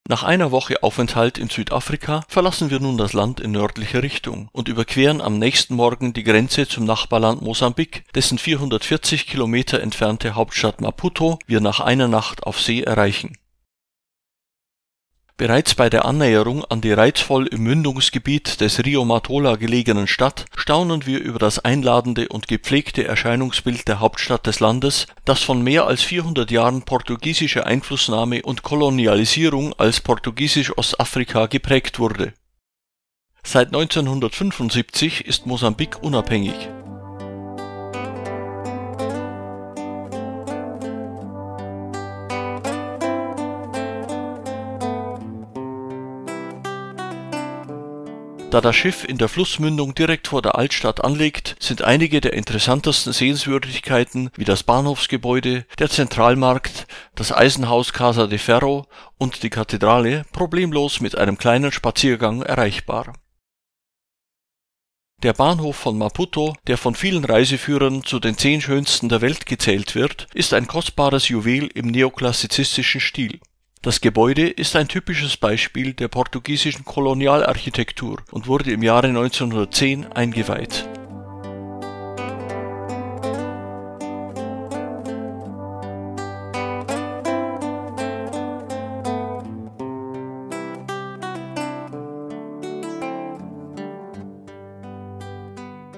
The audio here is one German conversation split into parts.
Nach einer Woche Aufenthalt in Südafrika verlassen wir nun das Land in nördlicher Richtung und überqueren am nächsten Morgen die Grenze zum Nachbarland Mosambik, dessen 440 Kilometer entfernte Hauptstadt Maputo wir nach einer Nacht auf See erreichen. Bereits bei der Annäherung an die reizvoll im Mündungsgebiet des Rio Matola gelegenen Stadt staunen wir über das einladende und gepflegte Erscheinungsbild der Hauptstadt des Landes, das von mehr als 400 Jahren portugiesischer Einflussnahme und Kolonialisierung als Portugiesisch-Ostafrika geprägt wurde. Seit 1975 ist Mosambik unabhängig. Da das Schiff in der Flussmündung direkt vor der Altstadt anlegt, sind einige der interessantesten Sehenswürdigkeiten wie das Bahnhofsgebäude, der Zentralmarkt, das Eisenhaus Casa de Ferro und die Kathedrale problemlos mit einem kleinen Spaziergang erreichbar. Der Bahnhof von Maputo, der von vielen Reiseführern zu den 10 schönsten der Welt gezählt wird, ist ein kostbares Juwel im neoklassizistischen Stil. Das Gebäude ist ein typisches Beispiel der portugiesischen Kolonialarchitektur und wurde im Jahre 1910 eingeweiht.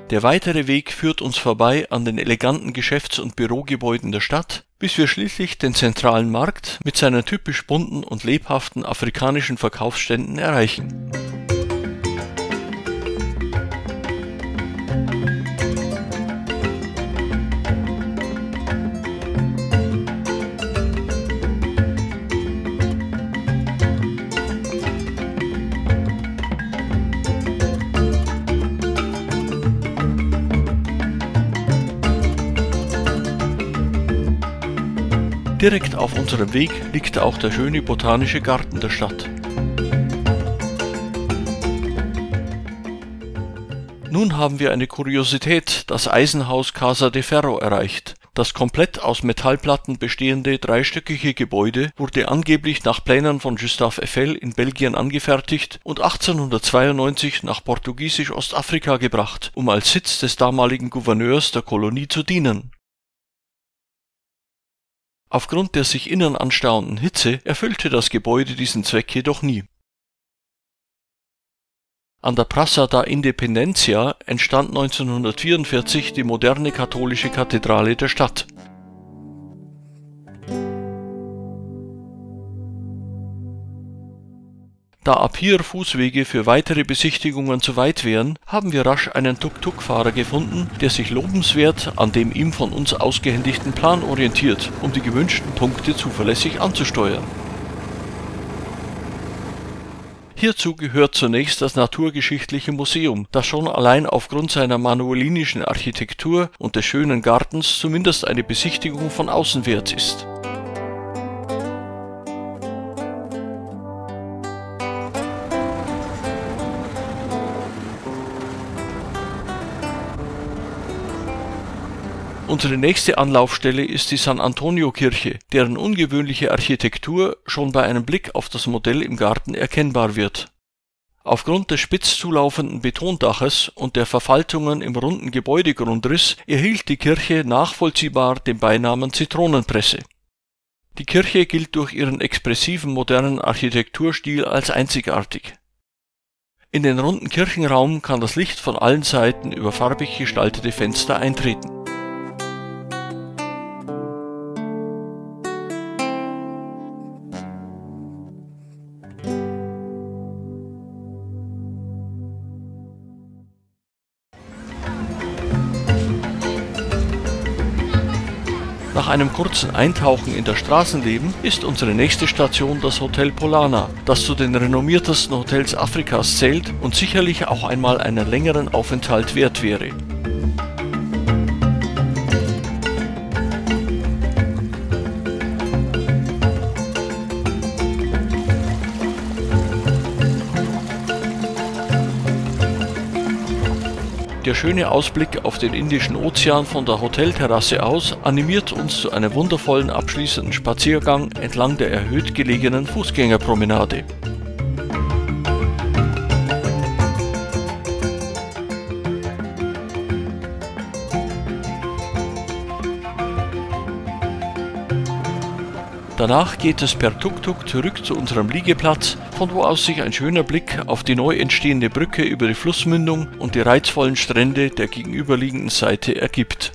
Der weitere Weg führt uns vorbei an den eleganten Geschäfts- und Bürogebäuden der Stadt, bis wir schließlich den zentralen Markt mit seinen typisch bunten und lebhaften afrikanischen Verkaufsständen erreichen. Direkt auf unserem Weg liegt auch der schöne botanische Garten der Stadt. Nun haben wir eine Kuriosität, das Eisenhaus Casa de Ferro, erreicht. Das komplett aus Metallplatten bestehende dreistöckige Gebäude wurde angeblich nach Plänen von Gustave Eiffel in Belgien angefertigt und 1892 nach Portugiesisch-Ostafrika gebracht, um als Sitz des damaligen Gouverneurs der Kolonie zu dienen. Aufgrund der sich innen anstauenden Hitze erfüllte das Gebäude diesen Zweck jedoch nie. An der Praça da Independência entstand 1944 die moderne katholische Kathedrale der Stadt. Da ab hier Fußwege für weitere Besichtigungen zu weit wären, haben wir rasch einen Tuk-Tuk-Fahrer gefunden, der sich lobenswert an dem ihm von uns ausgehändigten Plan orientiert, um die gewünschten Punkte zuverlässig anzusteuern. Hierzu gehört zunächst das Naturgeschichtliche Museum, das schon allein aufgrund seiner manuelinischen Architektur und des schönen Gartens zumindest eine Besichtigung von außen wert ist. Unsere nächste Anlaufstelle ist die San Antonio Kirche, deren ungewöhnliche Architektur schon bei einem Blick auf das Modell im Garten erkennbar wird. Aufgrund des spitz zulaufenden Betondaches und der Verfaltungen im runden Gebäudegrundriss erhielt die Kirche nachvollziehbar den Beinamen Zitronenpresse. Die Kirche gilt durch ihren expressiven modernen Architekturstil als einzigartig. In den runden Kirchenraum kann das Licht von allen Seiten über farbig gestaltete Fenster eintreten. Nach einem kurzen Eintauchen in das Straßenleben ist unsere nächste Station das Hotel Polana, das zu den renommiertesten Hotels Afrikas zählt und sicherlich auch einmal einen längeren Aufenthalt wert wäre. Der schöne Ausblick auf den Indischen Ozean von der Hotelterrasse aus animiert uns zu einem wundervollen abschließenden Spaziergang entlang der erhöht gelegenen Fußgängerpromenade. Danach geht es per Tuk-Tuk zurück zu unserem Liegeplatz, von wo aus sich ein schöner Blick auf die neu entstehende Brücke über die Flussmündung und die reizvollen Strände der gegenüberliegenden Seite ergibt.